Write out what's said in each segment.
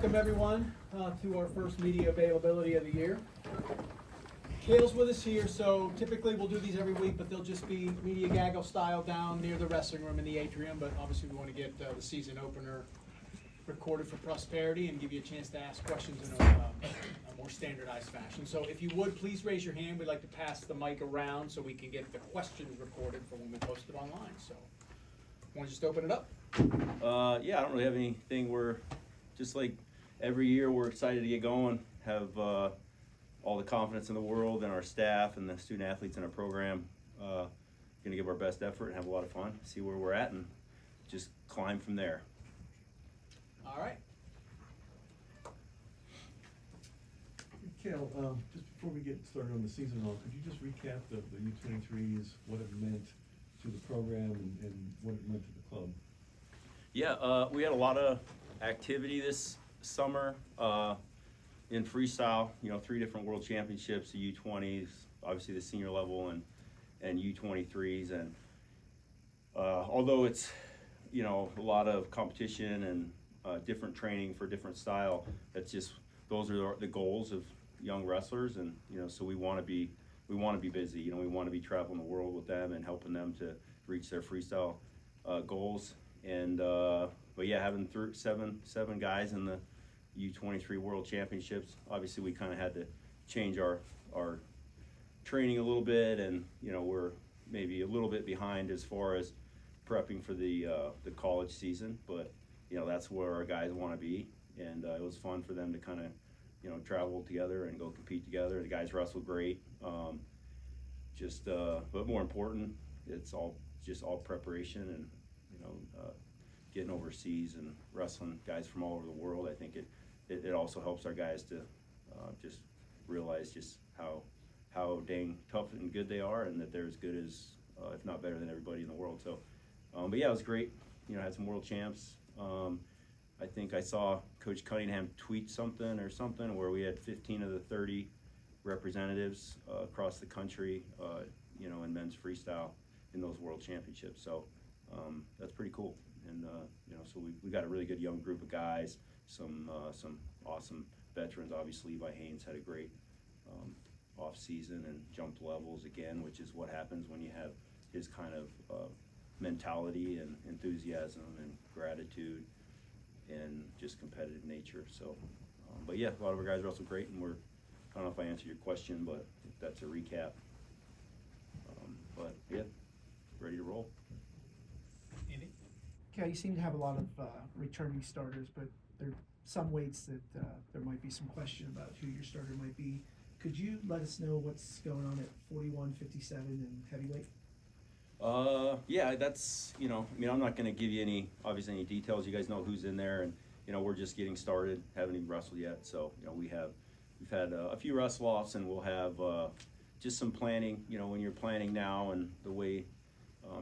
welcome everyone to our first media availability of the year. Cael's with us here, so typically we'll do these every week, but they'll just be media gaggle style down near the wrestling room in the atrium, but obviously we want to get the season opener recorded for prosperity and give you a chance to ask questions in a more standardized fashion. So if you would, please raise your hand. We'd like to pass the mic around so we can get the questions recorded for when we post it online. So want to just open it up? Yeah, I don't really have anything. We're just like every year we're excited to get going, have all the confidence in the world and our staff and the student athletes in our program. Going to give our best effort and have a lot of fun, see where we're at, and just climb from there. All right. Cael, just before we get started on the season, could you just recap the U23s, what it meant to the program and what it meant to the club? Yeah, we had a lot of activity this summer in freestyle. You know, 3 different world championships, the U20s, obviously the senior level, and U23s. And although it's, you know, a lot of competition and different training for different style, that's just, those are the goals of young wrestlers. And you know, so we want to be busy. You know, we want to be traveling the world with them and helping them to reach their freestyle goals. And but yeah, having seven guys in the U23 World Championships, obviously we kind of had to change our training a little bit, and you know, we're maybe a little bit behind as far as prepping for the college season, but you know, that's where our guys want to be. And it was fun for them to kind of, you know, travel together and go compete together. The guys wrestled great. But more important, it's all preparation and, you know, getting overseas and wrestling guys from all over the world. I think it also helps our guys to just realize just how dang tough and good they are, and that they're as good as, if not better than everybody in the world. So, but yeah, it was great. You know, I had some world champs. I think I saw Coach Cunningham tweet something where we had 15 of the 30 representatives across the country, you know, in men's freestyle in those world championships. So that's pretty cool. And you know, so we got a really good young group of guys, some awesome veterans. Obviously, Levi Haines had a great off season and jumped levels again, which is what happens when you have his kind of mentality and enthusiasm and gratitude and just competitive nature. So, but yeah, a lot of our guys wrestled great, and I don't know if I answered your question, but that's a recap. But yeah, ready to roll. Andy? Cael, you seem to have a lot of returning starters, but there are some weights that there might be some question about who your starter might be. Could you let us know what's going on at 41, 57, and heavyweight? Yeah, that's, you know, I mean, I'm not going to give you any details. You guys know who's in there, and you know, we're just getting started, haven't even wrestled yet. So, you know, we've had a few wrestle offs, and we'll have just some planning. You know, when you're planning now, and the way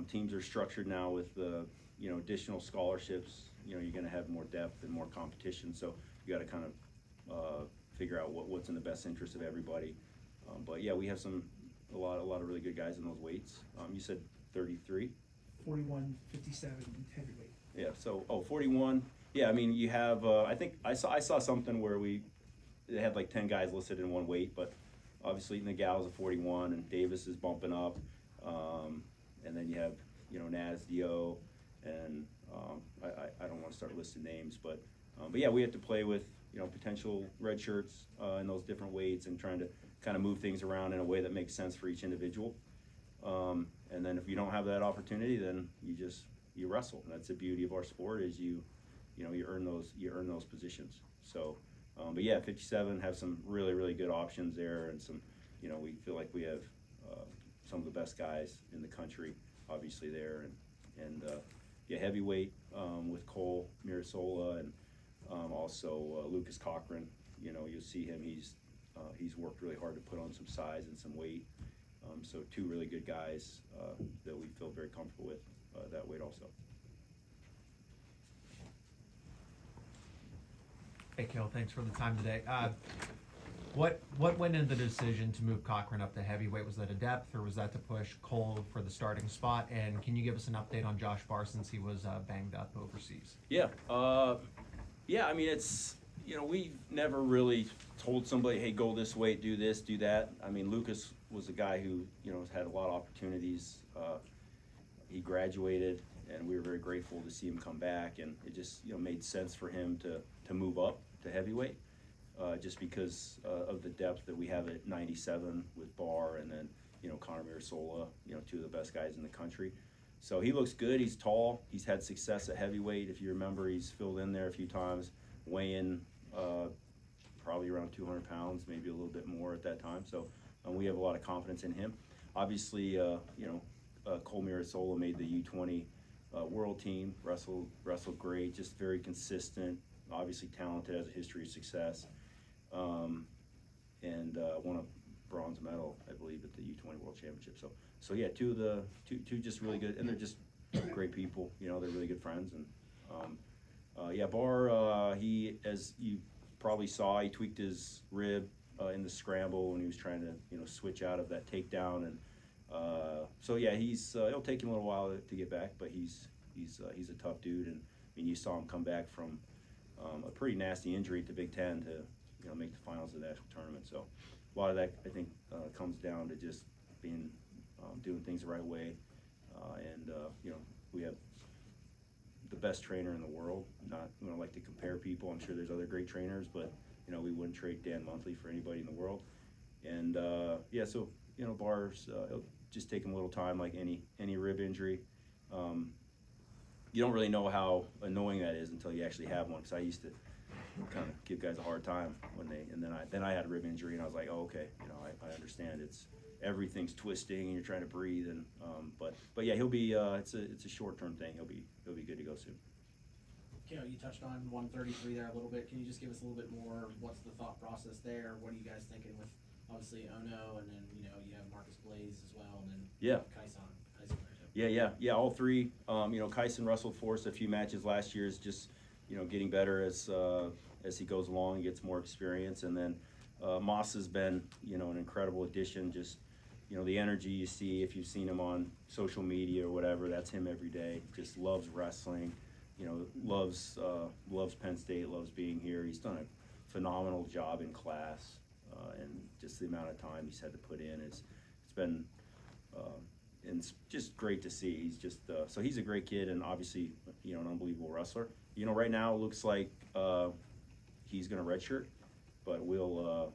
teams are structured now with the, you know, additional scholarships, you know, you're going to have more depth and more competition. So you got to kind of figure out what's in the best interest of everybody. But yeah, we have a lot of really good guys in those weights. You said 33? 41, 57, and heavyweight. Yeah, so, 41. Yeah, I mean, you have, I think, I saw something where they had like 10 guys listed in one weight, but obviously Nagal's a 41, and Davis is bumping up. And then you have, you know, Naz Dio, and I don't want to start listing names, but yeah, we have to play with, you know, potential red shirts in those different weights, and trying to kind of move things around in a way that makes sense for each individual. And then if you don't have that opportunity, then you wrestle. And that's the beauty of our sport, is you earn those positions. So, but yeah, 57 have some really good options there, and some, you know, we feel like we have some of the best guys in the country, obviously there, and yeah, heavyweight with Cole Mirasola, and also Lucas Cochran. You know, you'll see him. He's worked really hard to put on some size and some weight. So 2 really good guys that we feel very comfortable with that weight also. Hey, Cael, thanks for the time today. What went into the decision to move Cochran up to heavyweight? Was that a depth, or was that to push Cole for the starting spot? And can you give us an update on Josh Barr, since he was banged up overseas? Yeah, I mean, it's, you know, we've never really told somebody, hey, go this way, do this, do that. I mean, Lucas was a guy who, you know, has had a lot of opportunities. He graduated, and we were very grateful to see him come back, and it just, you know, made sense for him to move up to heavyweight, just because of the depth that we have at 97 with Barr, and then, you know, Connor Mirasola, you know, two of the best guys in the country. So he looks good. He's tall. He's had success at heavyweight. If you remember, he's filled in there a few times, weighing probably around 200 pounds, maybe a little bit more at that time. So we have a lot of confidence in him. Obviously, you know, Cole Mirasola made the U20 World Team. Wrestled great. Just very consistent. Obviously talented. Has a history of success. And won a bronze medal, I believe, at the U20 World Championships. So yeah, two just really good, and they're just great people. You know, they're really good friends. And yeah, Barr, he, as you probably saw, he tweaked his rib in the scramble when he was trying to, you know, switch out of that takedown. And so yeah, it'll take him a little while to get back, but he's a tough dude. And I mean, you saw him come back from a pretty nasty injury to Big Ten to, you know, make the finals of the national tournament. So a lot of that, I think, comes down to just being doing things the right way. And you know, we have the best trainer in the world. Not, you know, like to compare people. I'm sure there's other great trainers, but you know, we wouldn't trade Dan Monthly for anybody in the world. And yeah, so you know, Barr's it'll just take him a little time, like any rib injury. You don't really know how annoying that is until you actually have one. Because I used to kind of give guys a hard time when and then I had a rib injury, and I was like, oh, okay, you know, I understand. Everything's twisting and you're trying to breathe, and but yeah, he'll be it's a short-term thing. He'll be good to go soon. Cael, you touched on 133 there a little bit. Can you just give us a little bit more? What's the thought process there? What are you guys thinking with obviously Ono, and then you know you have Marcus Blaze as well, and then Yeah. Kaison there too. Yeah, all three. You know, Kaison wrestled for us a few matches last year. Is just, you know, getting better as he goes along and gets more experience. And then Moss has been, you know, an incredible addition. Just, you know, the energy you see if you've seen him on social media or whatever, that's him every day. Just loves wrestling. You know, loves Penn State, loves being here. He's done a phenomenal job in class, and just the amount of time he's had to put in, it's been and it's just great to see. He's just so he's a great kid, and obviously, you know, an unbelievable wrestler. You know, right now it looks like he's going to redshirt, but we'll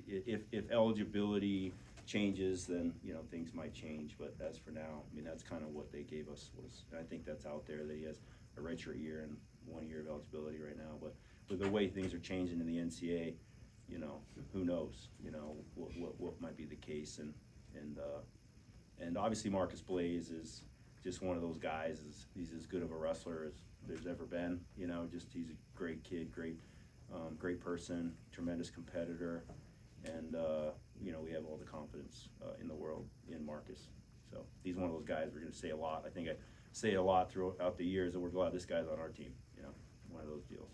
if eligibility changes, then, you know, things might change. But as for now, I mean, that's kind of what they gave us and I think that's out there, that he has a redshirt year and 1 year of eligibility right now. But with the way things are changing in the NCAA, you know, who knows, you know, what might be the case. And obviously Marcus Blaze is just one of those guys. He's as good of a wrestler as there's ever been. You know, just he's a great kid, great person, tremendous competitor, and you know, we have all the confidence in the world in Marcus. So he's one of those guys we're going to say a lot. I think I say it a lot throughout the years that we're glad this guy's on our team. You know, one of those deals.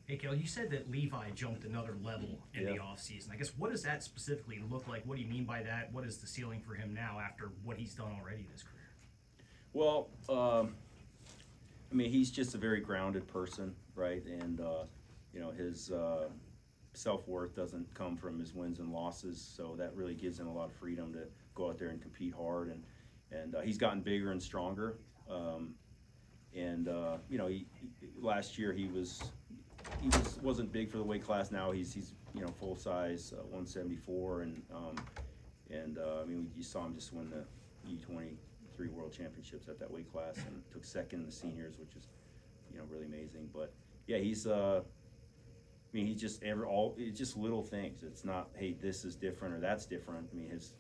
Hey, Cael, you said that Levi jumped another level in the offseason. I guess, what does that specifically look like? What do you mean by that? What is the ceiling for him now after what he's done already in his career? Well, I mean, he's just a very grounded person, right? And, you know, his self-worth doesn't come from his wins and losses, so that really gives him a lot of freedom to go out there and compete hard. And he's gotten bigger and stronger. You know, last year he just wasn't big for the weight class. Now he's you know, full size 174, and I mean, you saw him just win the U23 World Championships at that weight class, and took second in the seniors, which is, you know, really amazing. But yeah, he's I mean, he's just it's just little things. It's not, hey, this is different or that's different. I mean, his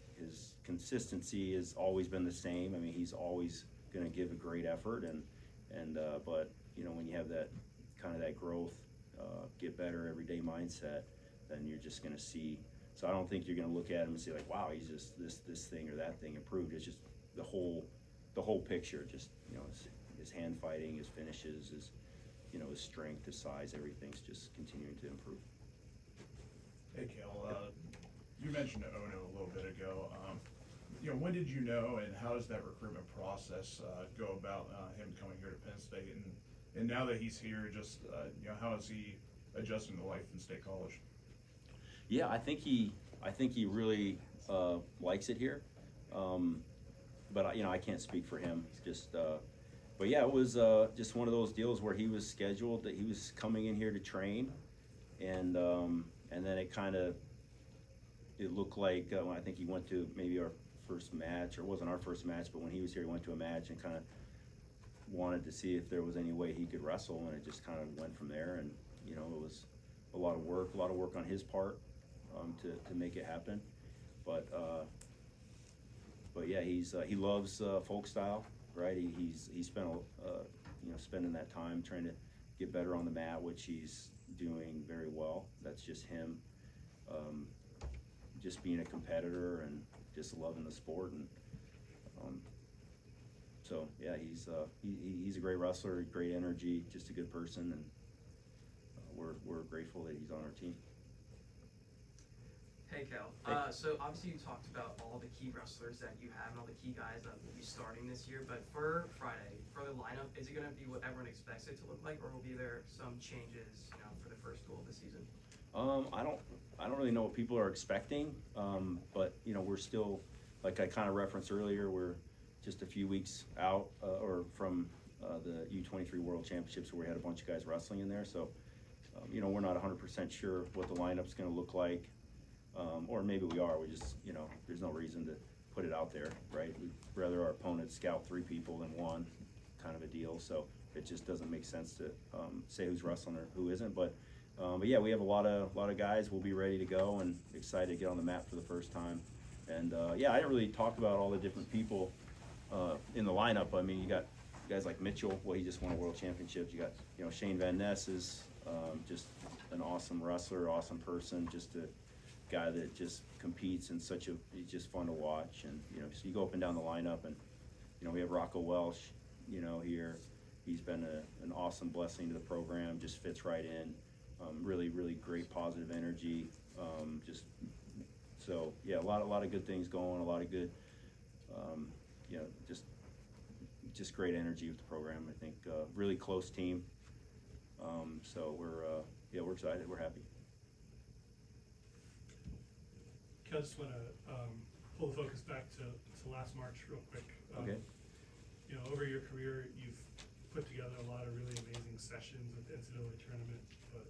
consistency has always been the same. I mean, he's always going to give a great effort, but you know, when you have that kind of that growth, get better everyday mindset, then you're just going to see. So I don't think you're going to look at him and say like, wow, he's just this thing or that thing improved. It's just the whole picture. Just, you know, his hand fighting, his finishes, his, you know, his strength, his size, everything's just continuing to improve. Hey, Cael, you mentioned Ono a little bit ago. You know, when did you know, and how does that recruitment process go about him coming here to Penn State? And And now that he's here, just how is he adjusting to life in State College? Yeah, I think he really likes it here. But I can't speak for him. Just, but yeah, it was just one of those deals where he was scheduled that he was coming in here to train, and then it looked like I think he went to maybe our first match, or it wasn't our first match, but when he was here, he went to a match and kind of wanted to see if there was any way he could wrestle, and it just kind of went from there. And it was a lot of work on his part to make it happen. But yeah, he loves folk style, right? He's spent spending that time trying to get better on the mat, which he's doing very well. That's just him, just being a competitor and just loving the sport. And so yeah, he's a great wrestler, great energy, just a good person, and we're grateful that he's on our team. Hey, Cael. Hey. So obviously you talked about all the key wrestlers that you have and all the key guys that will be starting this year, but for Friday, for the lineup, is it going to be what everyone expects it to look like, or will be there some changes, for the first duel of the season? I don't really know what people are expecting, but we're still, like I kind of referenced earlier, we're just a few weeks out or from the U23 World Championships, where we had a bunch of guys wrestling in there. So we're not 100% sure what the lineup's going to look like, or maybe we are. We just there's no reason to put it out there, right? We'd rather our opponents scout 3 people than 1, kind of a deal. So it just doesn't make sense to say who's wrestling or who isn't. But yeah, we have a lot of guys. We'll be ready to go and excited to get on the mat for the first time. And yeah, I didn't really talk about all the different people in the lineup. I mean, you got guys like Mitchell. Well, he just won a world championship. You got Shane Van Ness is just an awesome wrestler, awesome person, just a guy that just competes and he's just fun to watch. And so you go up and down the lineup, and we have Rocco Welsh here. He's been an awesome blessing to the program, just fits right in. Really great positive energy. So yeah, a lot of good things going, a lot of good just great energy with the program. I think really close team. So we're excited, we're happy. I just want to pull the focus back to last March real quick. Okay. Over your career, you've put together a lot of really amazing sessions at the NCAA tournament, but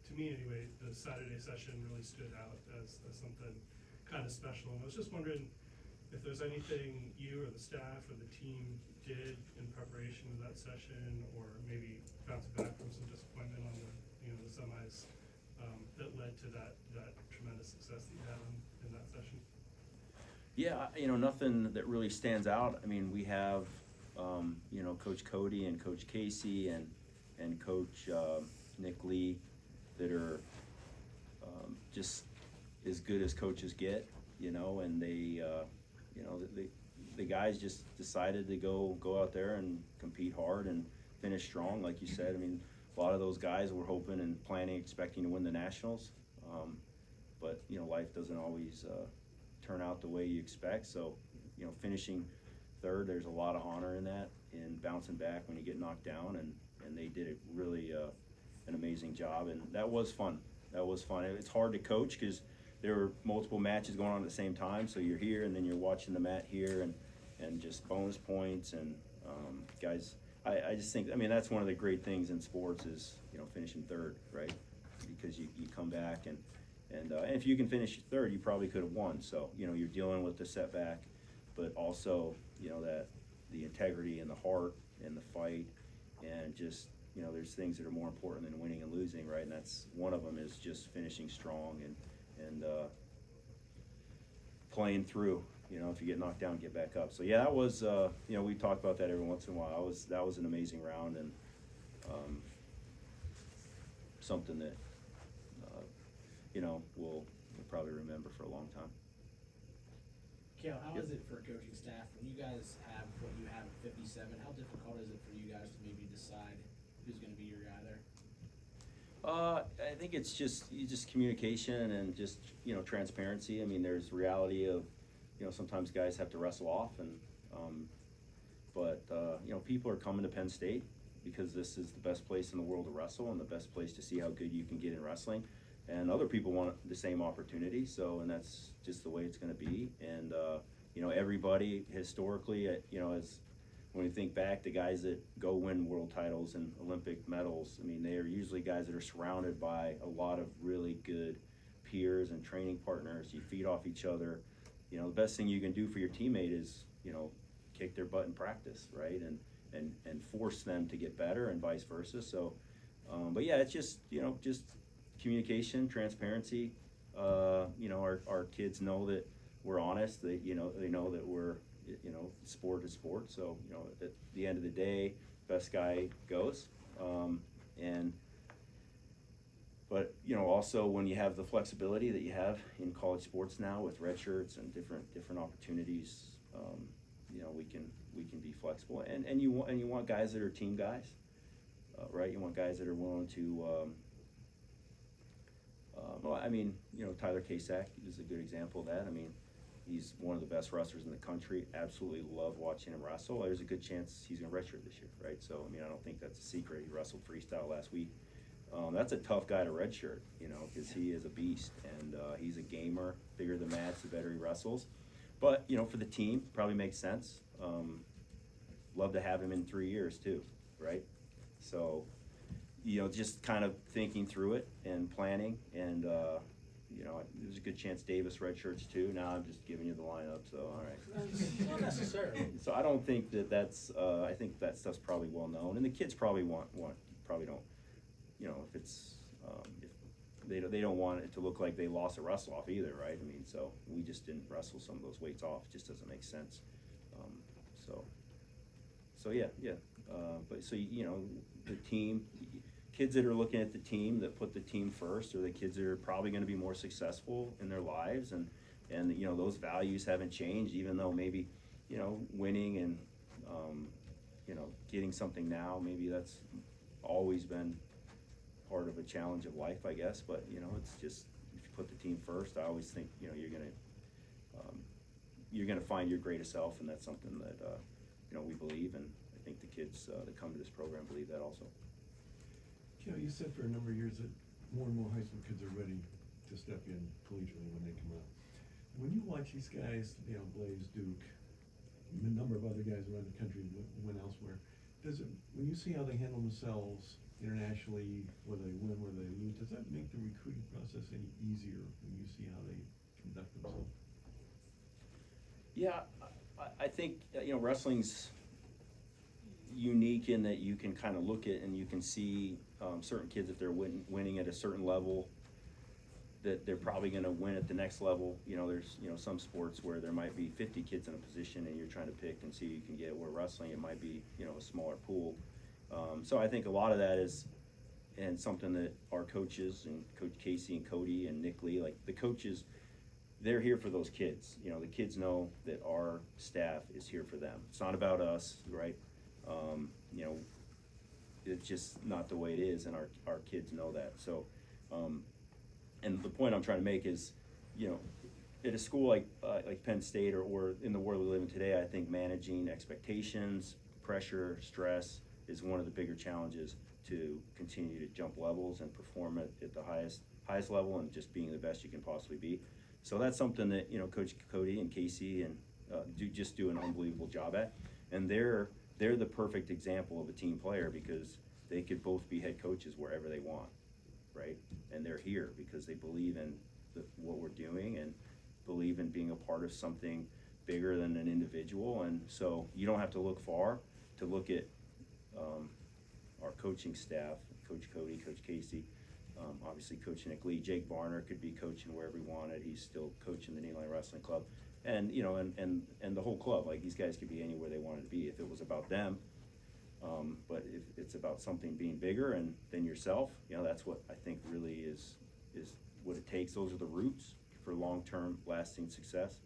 to me anyway, the Saturday session really stood out as something kind of special. And I was just wondering if there's anything you or the staff or the team did in preparation of that session, or maybe bouncing back from some disappointment on the semis, that led to that tremendous success that you had in that session. Yeah, nothing that really stands out. I mean, we have Coach Cody and Coach Casey and Coach Nick Lee that are just as good as coaches get, and they the guys just decided to go out there and compete hard and finish strong, like you said. I mean, a lot of those guys were hoping and planning, expecting to win the nationals, but life doesn't always turn out the way you expect. So finishing third, there's a lot of honor in that, and bouncing back when you get knocked down, and they did really an amazing job, and that was fun. It's hard to coach because there were multiple matches going on at the same time, so you're here and then you're watching the mat here, and just bonus points, and guys, I just think, that's one of the great things in sports is finishing third, right? Because you come back, and if you can finish third, you probably could have won. So you're dealing with the setback, but also that the integrity and the heart and the fight, and just there's things that are more important than winning and losing, right? And that's one of them, is just finishing strong and playing through. If you get knocked down, get back up. So yeah, that was we talk about that every once in a while. That was an amazing round, and something that we'll probably remember for a long time. Cael, how is it for coaching staff when you guys have what you have at 57? How difficult is it for you guys to maybe decide who's going to be your guy there? I think it's just communication and just transparency. I mean, there's reality of sometimes guys have to wrestle off, and but people are coming to Penn State because this is the best place in the world to wrestle and the best place to see how good you can get in wrestling. And other people want the same opportunity, so, and that's just the way it's gonna be. And, you know, everybody historically, you know, as when we think back, the guys that go win world titles and Olympic medals, I mean, they are usually guys that are surrounded by a lot of really good peers and training partners. You feed off each other. You know, the best thing you can do for your teammate is, you know, kick their butt in practice, right? And force them to get better and vice versa. So, but yeah, it's just, you know, just communication, transparency. You know, our kids know that we're honest. They know that we're, you know, sport is sport. So, you know, at the end of the day, best guy goes. But, you know, also when you have the flexibility that you have in college sports now with red shirts and different opportunities, you know, we can be flexible. And you want guys that are team guys, right? You want guys that are willing to. Well, I mean, you know, Tyler Kasak is a good example of that. I mean, he's one of the best wrestlers in the country. Absolutely love watching him wrestle. There's a good chance he's going to redshirt this year, right? So, I mean, I don't think that's a secret. He wrestled freestyle last week. That's a tough guy to redshirt, you know, because he is a beast, and he's a gamer. Bigger the match, the better he wrestles. But, you know, for the team, probably makes sense. Love to have him in 3 years too, right? So, you know, just kind of thinking through it and planning, and you know, there's a good chance Davis redshirts too. Now I'm just giving you the lineup, so all right. Not necessarily. So I don't think that's. I think that stuff's probably well known, and the kids probably probably don't. You know, if it's if they don't want it to look like they lost a wrestle off either, right? I mean, so we just didn't wrestle some of those weights off. It just doesn't make sense. So yeah. But so, you know, the team, kids that are looking at the team, that put the team first, are the kids that are probably going to be more successful in their lives, and you know, those values haven't changed, even though maybe, you know, winning and you know, getting something now, maybe that's always been part of a challenge of life, I guess. But, you know, it's just, if you put the team first, I always think, you know, you're gonna find your greatest self, and that's something that you know, we believe, and I think the kids that come to this program believe that also. Cael, you said for a number of years that more and more high school kids are ready to step in collegiately when they come out. When you watch these guys, you know, Blaze, Duke, a number of other guys around the country went elsewhere, when you see how they handle themselves internationally, whether they win, whether they lose, does that make the recruiting process any easier when you see how they conduct themselves? Yeah, I think, you know, wrestling's unique in that you can kind of look at and you can see certain kids, if they're winning at a certain level, that they're probably going to win at the next level. You know, there's, you know, some sports where there might be 50 kids in a position and you're trying to pick and see who you can get, where wrestling, it might be, you know, a smaller pool. So I think a lot of that is, and something that our coaches and Coach Casey and Cody and Nick Lee, like the coaches, they're here for those kids. You know, the kids know that our staff is here for them. It's not about us, right? You know, it's just not the way it is, and our kids know that. So, and the point I'm trying to make is, you know, at a school like Penn State or in the world we live in today, I think managing expectations, pressure, stress is one of the bigger challenges to continue to jump levels and perform at the highest level, and just being the best you can possibly be. So that's something that, you know, Coach Cody and Casey and do an unbelievable job at, and they're the perfect example of a team player, because they could both be head coaches wherever they want, right? And they're here because they believe in what we're doing and believe in being a part of something bigger than an individual. And so you don't have to look far to look at our coaching staff, Coach Cody, Coach Casey, obviously Coach Nick Lee. Jake Varner could be coaching wherever he wanted. He's still coaching the Nittany Lions Wrestling Club. And, you know, and the whole club, like, these guys could be anywhere they wanted to be if it was about them. But if it's about something being bigger and than yourself, you know, that's what I think really is what it takes. Those are the roots for long-term lasting success.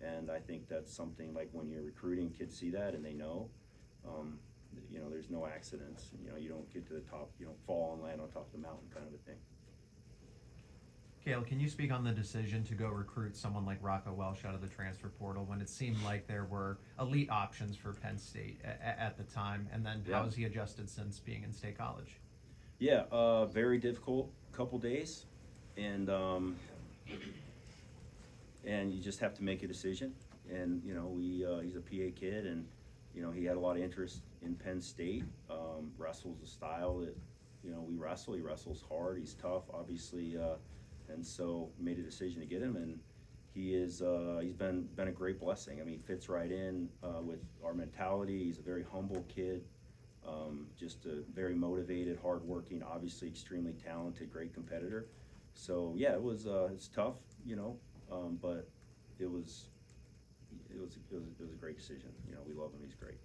And I think that's something, like, when you're recruiting, kids see that and they know, you know, there's no accidents. You know, you don't get to the top, you don't fall and land on top of the mountain kind of a thing. Cael, can you speak on the decision to go recruit someone like Rocco Welsh out of the transfer portal when it seemed like there were elite options for Penn State at the time? And then Yeah. how has he adjusted since being in State College? Yeah, very difficult couple days, and you just have to make a decision. And you know, he's a PA kid, and you know, he had a lot of interest in Penn State. Wrestles a style that, you know, we wrestle. He wrestles hard. He's tough, obviously, and so made a decision to get him. And he's been a great blessing. I mean, he fits right in with our mentality. He's a very humble kid. Just a very motivated, hardworking, obviously extremely talented, great competitor. So yeah, it's tough, you know, but it was a great decision. You know, we love him. He's great.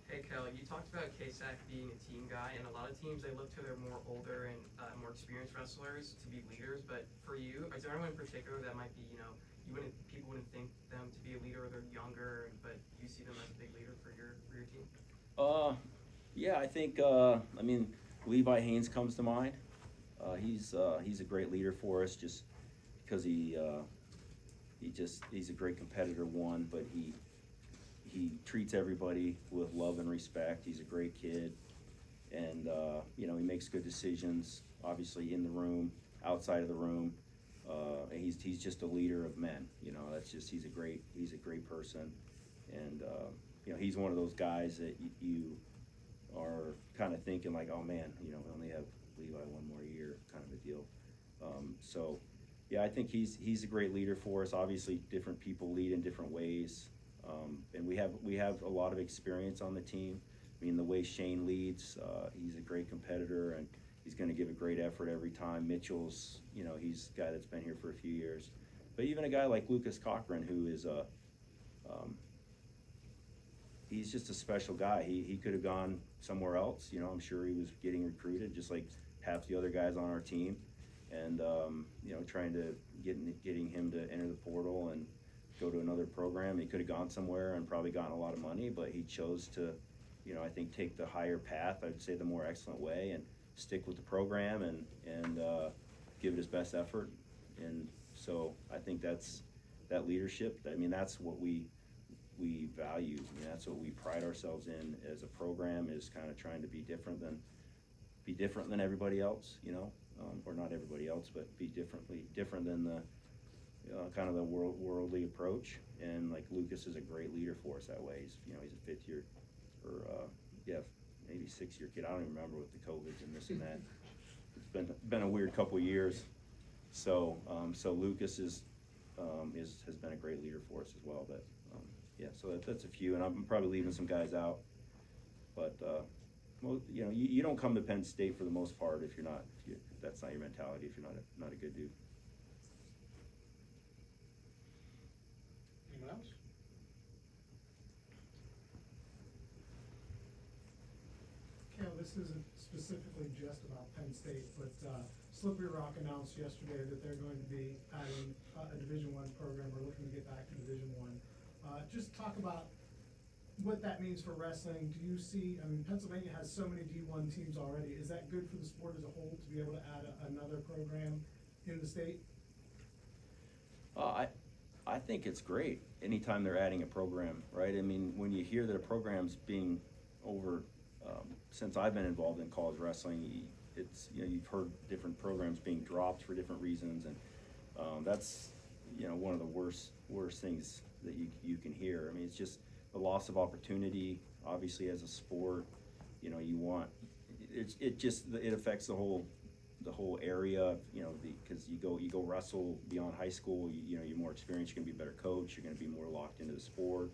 Hey Cael, you talked about KSAC being a team guy, and a lot of teams, they look to their more older and more experienced wrestlers to be leaders. But for you, is there anyone in particular that might be, you know, people wouldn't think them to be a leader, or they're younger, but you see them as a big leader for your team? Yeah, I think I mean, Levi Haines comes to mind. He's a great leader for us, just because he's a great competitor, but he treats everybody with love and respect. He's a great kid, and you know, he makes good decisions, obviously in the room, outside of the room. And he's just a leader of men. You know, he's a great person, and you know, he's one of those guys that you are kind of thinking like, oh man, you know, we only have Levi one more year, kind of a deal. So yeah, I think he's a great leader for us. Obviously, different people lead in different ways, and we have a lot of experience on the team. I mean, the way Shane leads, he's a great competitor, and he's going to give a great effort every time. Mitchell's, you know, he's a guy that's been here for a few years. But even a guy like Lucas Cochran, who is he's just a special guy. He could have gone somewhere else. You know, I'm sure he was getting recruited, just like half the other guys on our team. And you know, trying to getting him to enter the portal and go to another program. He could have gone somewhere and probably gotten a lot of money, but he chose to, you know, I think take the higher path. I'd say the more excellent way, and stick with the program and give it his best effort. And so I think that's that leadership. I mean, that's what we value. I mean, that's what we pride ourselves in as a program, is kind of trying to be different than everybody else, you know, or not everybody else, but be different than the kind of the worldly approach. And like Lucas is a great leader for us that way. He's a fifth year, or maybe 6th year kid. I don't even remember with the COVID and this and that. It's been a weird couple of years. So Lucas has been a great leader for us as well. But yeah, so that's a few, and I'm probably leaving some guys out. But you know, you don't come to Penn State for the most part if that's not your mentality. If you're not a good dude. Anyone else? Cael, this isn't specifically just about Penn State, but Slippery Rock announced yesterday that they're going to be adding a Division I program, or looking to get back to Division I. Just talk about what that means for wrestling. Do you see, I mean, Pennsylvania has so many D1 teams already. Is that good for the sport as a whole to be able to add another program in the state? I think it's great anytime they're adding a program, right? I mean, when you hear that a program's being over, since I've been involved in college wrestling, it's, you know, you've heard different programs being dropped for different reasons, and that's, you know, one of the worst things that you can hear. I mean, it's just the loss of opportunity. Obviously, as a sport, you know, it affects the whole area, you know, because you go wrestle beyond high school, you know, you're more experienced, you're gonna be a better coach, you're gonna be more locked into the sport,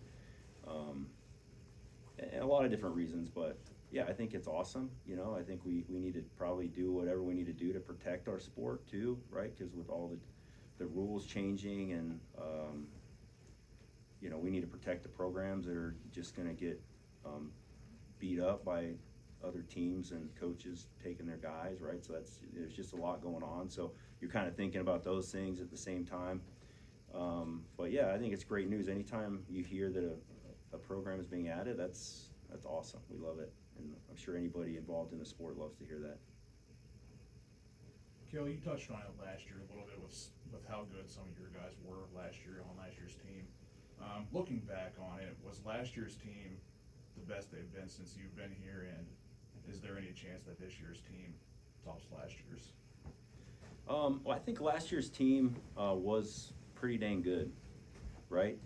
and a lot of different reasons. But yeah, I think it's awesome. You know, I think we need to probably do whatever we need to do to protect our sport too, right? Because with all the rules changing, and you know, we need to protect the programs that are just gonna get beat up by other teams and coaches taking their guys, right? So there's just a lot going on. So you're kind of thinking about those things at the same time. But yeah, I think it's great news. Anytime you hear that a program is being added, that's awesome. We love it, and I'm sure anybody involved in the sport loves to hear that. Cael, you touched on it last year a little bit with how good some of your guys were last year on last year's team. Looking back on it, was last year's team the best they've been since you've been here, and is there any chance that this year's team tops last year's? Well, I think last year's team was pretty dang good, right?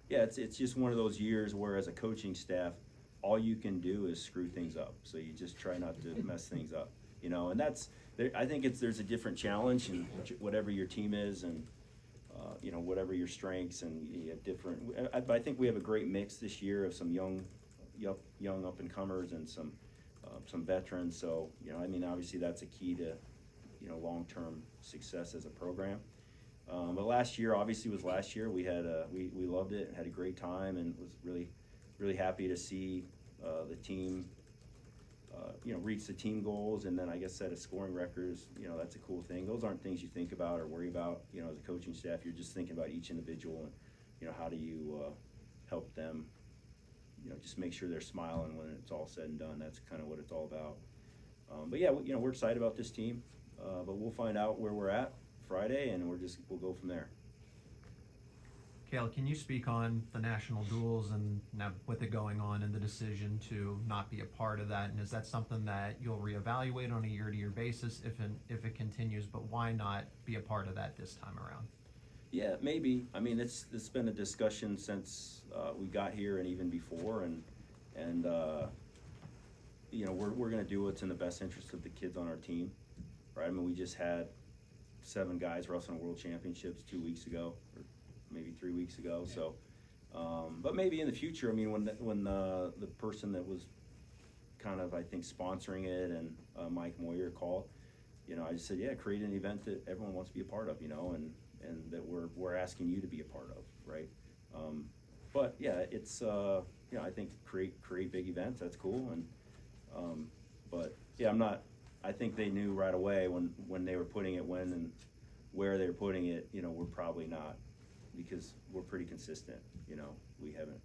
Yeah, it's just one of those years where as a coaching staff, all you can do is screw things up. So you just try not to mess things up, you know. And I think there's a different challenge in whatever your team is, and you know, whatever your strengths, and you have different. But I think we have a great mix this year of some young up and comers and some veterans. So you know, I mean, obviously that's a key to, you know, long-term success as a program. But last year obviously was last year. We had we loved it and had a great time, and was really happy to see the team you know, reach the team goals, and then I guess set a scoring records. You know, that's a cool thing. Those aren't things you think about or worry about, you know, as a coaching staff. You're just thinking about each individual, and you know, how do you help them, you know, just make sure they're smiling when it's all said and done. That's kind of what it's all about. But yeah, you know, we're excited about this team, but we'll find out where we're at Friday, and we'll go from there. Cael, can you speak on the national duels and now with it going on and the decision to not be a part of that? And is that something that you'll reevaluate on a year-to-year basis if it continues? But why not be a part of that this time around? Yeah, maybe. I mean, it's been a discussion since we got here and even before, and you know, we're going to do what's in the best interest of the kids on our team, right? I mean, we just had 7 guys wrestling World Championships 2 weeks ago, or maybe 3 weeks ago. Yeah. So, but maybe in the future. I mean, when the person that was kind of, I think, sponsoring it, and Mike Moyer called, you know, I just said, yeah, create an event that everyone wants to be a part of, you know, and that we're asking you to be a part of, right? But yeah, it's you know, I think create big events. That's cool, and but yeah, I think they knew right away when they were putting it, when and where they were putting it. You know, we're probably not, because we're pretty consistent. You know, we haven't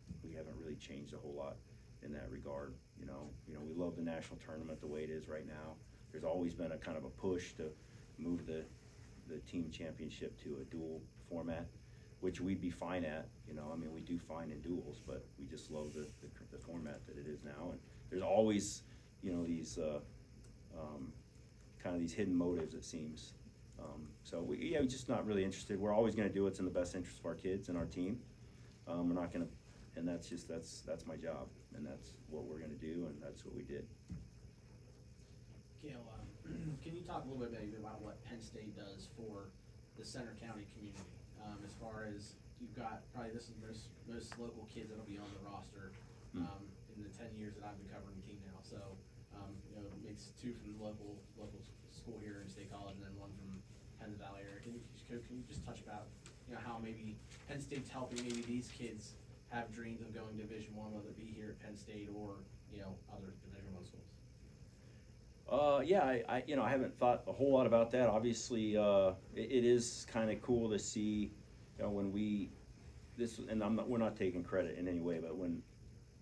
really changed a whole lot in that regard. You know, we love the national tournament the way it is right now. There's always been a kind of a push to move the team championship to a dual format, which we'd be fine at. You know, I mean, we do fine in duels, but we just love the format that it is now. And there's always, you know, these kind of these hidden motives, it seems. So we're just not really interested. We're always going to do what's in the best interest of our kids and our team. We're not going to, and that's my job, and that's what we're going to do, and that's what we did. Cael, can you talk a little bit maybe about what Penn State does for the Center County community? As far as you've got probably this is most local kids that'll be on the roster in the 10 years that I've been covering the team now. So you know, it makes 2 from the local school here in State College, and then 1 from Penn Valley area. Can you just touch about, you know, how maybe Penn State's helping maybe these kids have dreams of going to Division I, whether it be here at Penn State or, you know, other Division I schools? Yeah, I you know, I haven't thought a whole lot about that. Obviously, it is kind of cool to see, you know, when we're not taking credit in any way, but when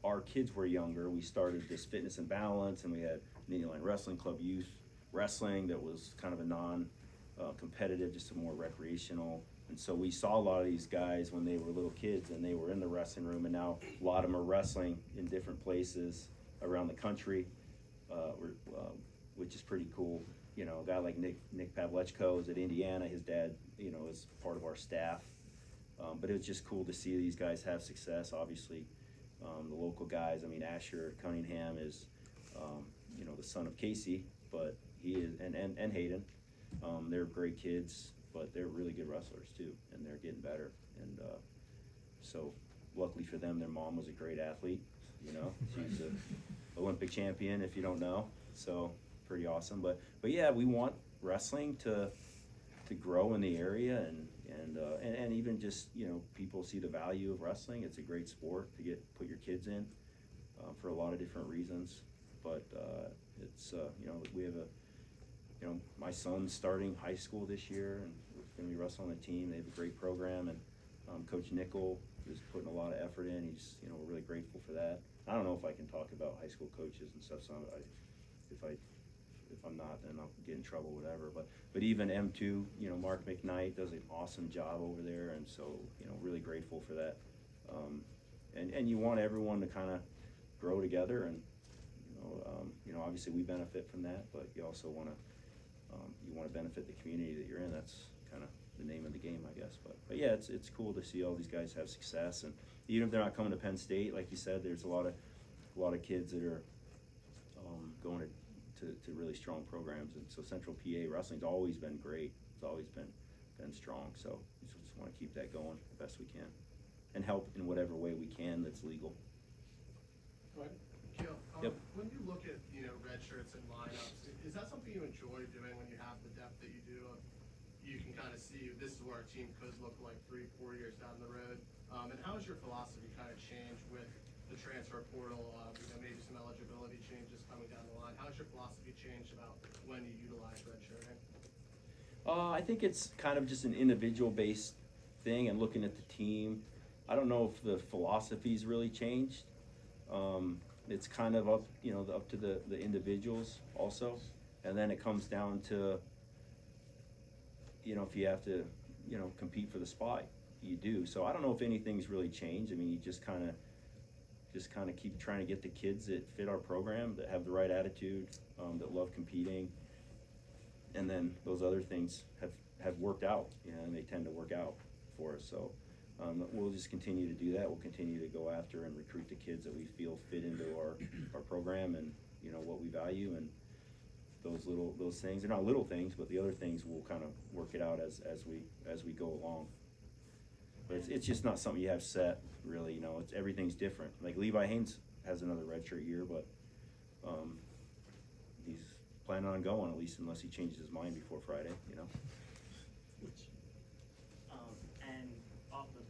our kids were younger, we started this fitness and balance, and we had Nittany Lions Wrestling Club youth wrestling that was kind of a non-competitive, just a more recreational. And so we saw a lot of these guys when they were little kids, and they were in the wrestling room, and now a lot of them are wrestling in different places around the country. Which is pretty cool. You know, a guy like Nick Pavlechko is at Indiana. His dad, you know, is part of our staff. But it was just cool to see these guys have success. Obviously, the local guys. I mean, Asher Cunningham is, you know, the son of Casey, but he is, and Hayden. They're great kids, but they're really good wrestlers too, and they're getting better. And so, luckily for them, their mom was a great athlete. You know, she's an Olympic champion, if you don't know. So pretty awesome. But yeah, we want wrestling to grow in the area, and even just, you know, people see the value of wrestling. It's a great sport to put your kids in for a lot of different reasons. But it's you know, we have you know, my son's starting high school this year, and we're going to be wrestling on the team. They have a great program, and Coach Nickel is putting a lot of effort in. He's, you know, we're really grateful for that. I don't know if I can talk about high school coaches and stuff, so if I if I'm not, then I'll get in trouble, whatever. But even M2, you know, Mark McKnight does an awesome job over there, and so, you know, really grateful for that. And you want everyone to kind of grow together, and you know, obviously we benefit from that, but you also want to benefit the community that you're in. That's kind of the name of the game, I guess. But yeah, it's cool to see all these guys have success, and even if they're not coming to Penn State, like you said, there's a lot of kids that are going to really strong programs, and so Central PA wrestling's always been great. It's always been strong. So we just want to keep that going the best we can, and help in whatever way we can that's legal. Go ahead. Cael, Yep. when you look at, you know, red shirts and lineups, is that something you enjoy doing when you have the depth that you do? You can kind of see this is where our team could look like 3-4 years down the road. And how has your philosophy kind of changed with the transfer portal? You know, maybe some eligibility changes coming down the line. How has your philosophy changed about when you utilize redshirting? I think it's kind of just an individual-based thing, and looking at the team. I don't know if the philosophy's really changed. It's kind of up to the individuals also, and then it comes down to, you know, if you have to, you know, compete for the spot, you do. So I don't know if anything's really changed. I mean, you just kind of keep trying to get the kids that fit our program, that have the right attitude, that love competing, and then those other things have worked out, you know, and they tend to work out for us. So we'll just continue to do that. We'll continue to go after and recruit the kids that we feel fit into our program, and, you know, what we value, and those things. They're not little things, but the other things we'll kind of work it out as we go along. But it's just not something you have set, really. You know, everything's different. Like Levi Haines has another redshirt year, but he's planning on going, at least unless he changes his mind before Friday, you know. And off the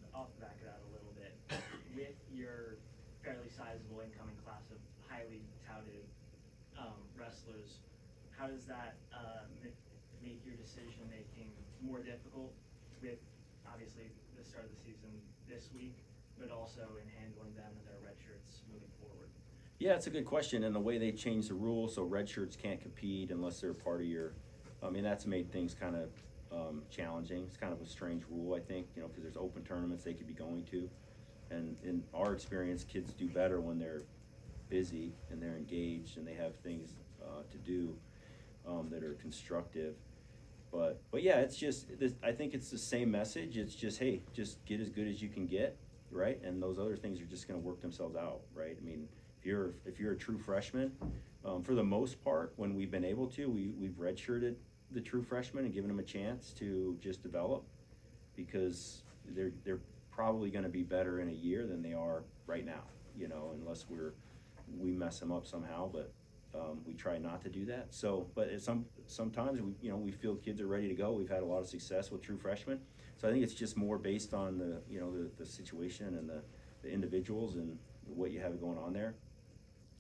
back of that a little bit, with your fairly sizable incoming class of highly touted wrestlers, how does that make your decision making more difficult, with obviously the start of the season this week, but also in handling them and their red shirts moving forward? Yeah, it's a good question, and the way they changed the rules, so red shirts can't compete unless they're part of your. I mean, that's made things kind of challenging. It's kind of a strange rule, I think, you know, because there's open tournaments they could be going to, and in our experience, kids do better when they're busy and they're engaged and they have things to do that are constructive. But yeah, it's just, I think it's the same message. It's just, hey, just get as good as you can get, right? And those other things are just going to work themselves out, right? I mean, if you're a true freshman, for the most part, when we've been able to, we've redshirted the true freshmen and given them a chance to just develop, because they're probably going to be better in a year than they are right now, you know, unless we mess them up somehow. But we try not to do that. So, but sometimes we feel kids are ready to go. We've had a lot of success with true freshmen. So I think it's just more based on the situation and the individuals and what you have going on there.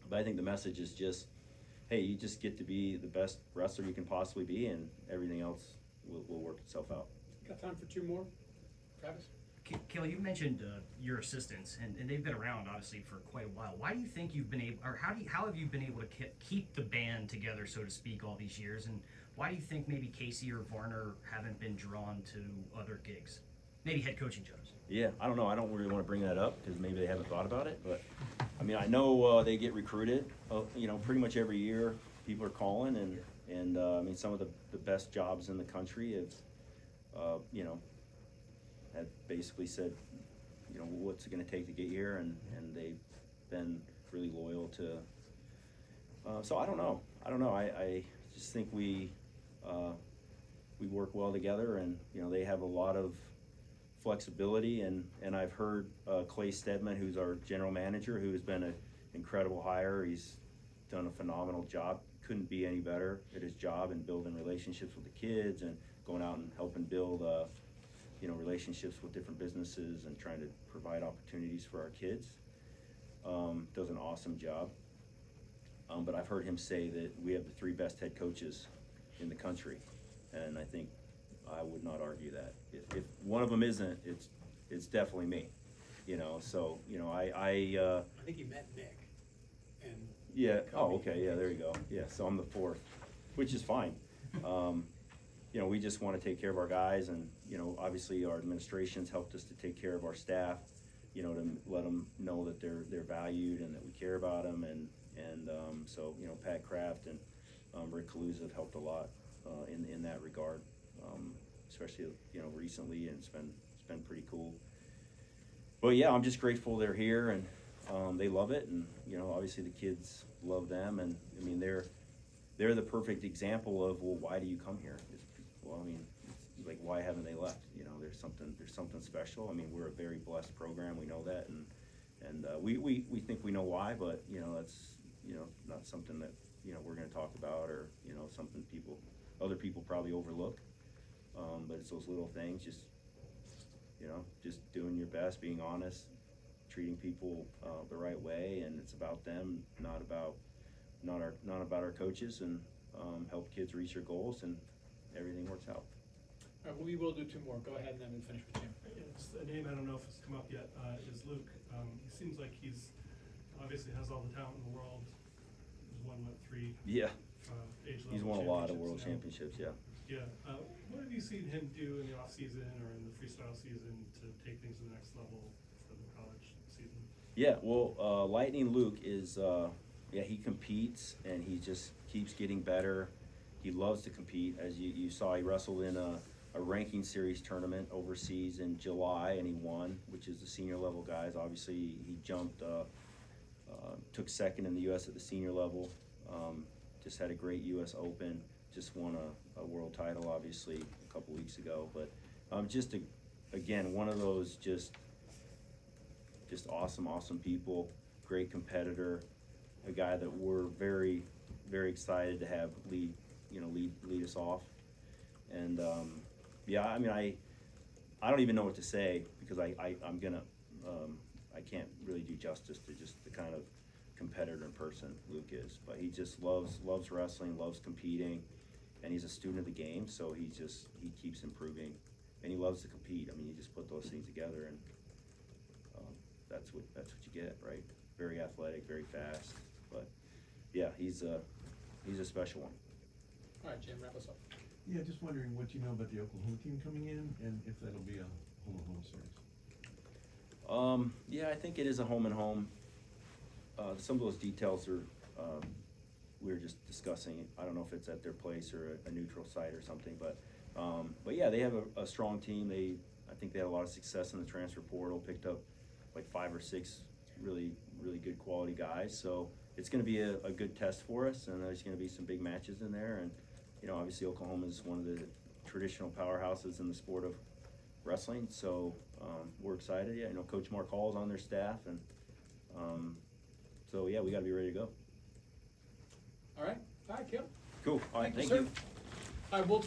But I think the message is just, hey, you just get to be the best wrestler you can possibly be, and everything else will work itself out. Got time for two more? Travis? Cael, you mentioned your assistants, and they've been around obviously for quite a while. Why do you think you've been able, or how have you been able to keep the band together, so to speak, all these years? And why do you think maybe Casey or Varner haven't been drawn to other gigs, maybe head coaching jobs? Yeah, I don't know. I don't really want to bring that up because maybe they haven't thought about it. But I mean, I know they get recruited. Pretty much every year, people are calling, and I mean, some of the best jobs in the country have, have basically said, what's it going to take to get here, and they've been really loyal to. So I don't know. I just think we work well together, and they have a lot of flexibility, and I've heard Clay Stedman, who's our general manager, who has been an incredible hire. He's done a phenomenal job. Couldn't be any better at his job and building relationships with the kids and going out and helping build relationships with different businesses and trying to provide opportunities for our kids. Does an awesome job. But I've heard him say that we have the 3 best head coaches in the country, and I think I would not argue that. If one of them isn't, it's definitely me. So I think he meant Nick. And yeah. Oh, okay. Yeah. There you go. Yeah. So I'm the 4th. which is fine. You know, we just want to take care of our guys, and you know, obviously our administration's helped us to take care of our staff. You know, to let them know that they're valued and that we care about them, and so you know, Pat Kraft and Rick Kaluza have helped a lot in that regard, especially you know recently, and it's been pretty cool. But yeah, I'm just grateful they're here, and they love it, and you know, obviously the kids love them, and I mean they're the perfect example of, well, why do you come here? Well, I mean, it's like, why haven't they left? You know, there's something special. I mean, we're a very blessed program. We know that, and we think we know why, but you know, that's you know not something that you know we're going to talk about, or you know something other people probably overlook. But it's those little things, just you know, just doing your best, being honest, treating people the right way, and it's about them, not about our coaches, and help kids reach their goals, and everything works out. All right, well, we will do two more. Go ahead, and then we'll finish with Jim. It's a name I don't know if it's come up yet, is Luke. He seems like he's obviously has all the talent in the world. He's won, what, 3 Yeah, age level he's won a lot of world championships now. championships. Yeah. Yeah. What have you seen him do in the offseason or in the freestyle season to take things to the next level for the college season? Yeah, well, Lightning Luke is, yeah, he competes, and he just keeps getting better. He loves to compete. As you saw, he wrestled in a ranking series tournament overseas in July, and he won, which is the senior level guys. Obviously, he jumped, took second in the U.S. at the senior level. Just had a great U.S. Open. Just won a world title, obviously, a couple weeks ago. But again, one of those just awesome people, great competitor, a guy that we're very, very excited to have lead us off. And yeah, I mean, I don't even know what to say, because I'm gonna I can't really do justice to just the kind of competitor and person Luke is. But he just loves wrestling, loves competing, and he's a student of the game, so he keeps improving, and he loves to compete. I mean, you just put those things together, and that's what you get, right? Very athletic, very fast, but yeah, he's a special one. All right, Jim, wrap us up. Yeah, just wondering what you know about the Oklahoma team coming in, and if that'll be a home series. Yeah, I think it is a home and home. Some of those details are we were just discussing. I don't know if it's at their place or a neutral site or something, but yeah, they have a strong team. I think they had a lot of success in the transfer portal. Picked up like 5 or 6 really good quality guys. So it's going to be a good test for us, and there's going to be some big matches in there. And you know, obviously Oklahoma is one of the traditional powerhouses in the sport of wrestling. So we're excited. Yeah, you know, Coach Mark Hall is on their staff, and so yeah, we got to be ready to go. All right, Cael. Cool. All right, Thank thank you, sir. All right, we'll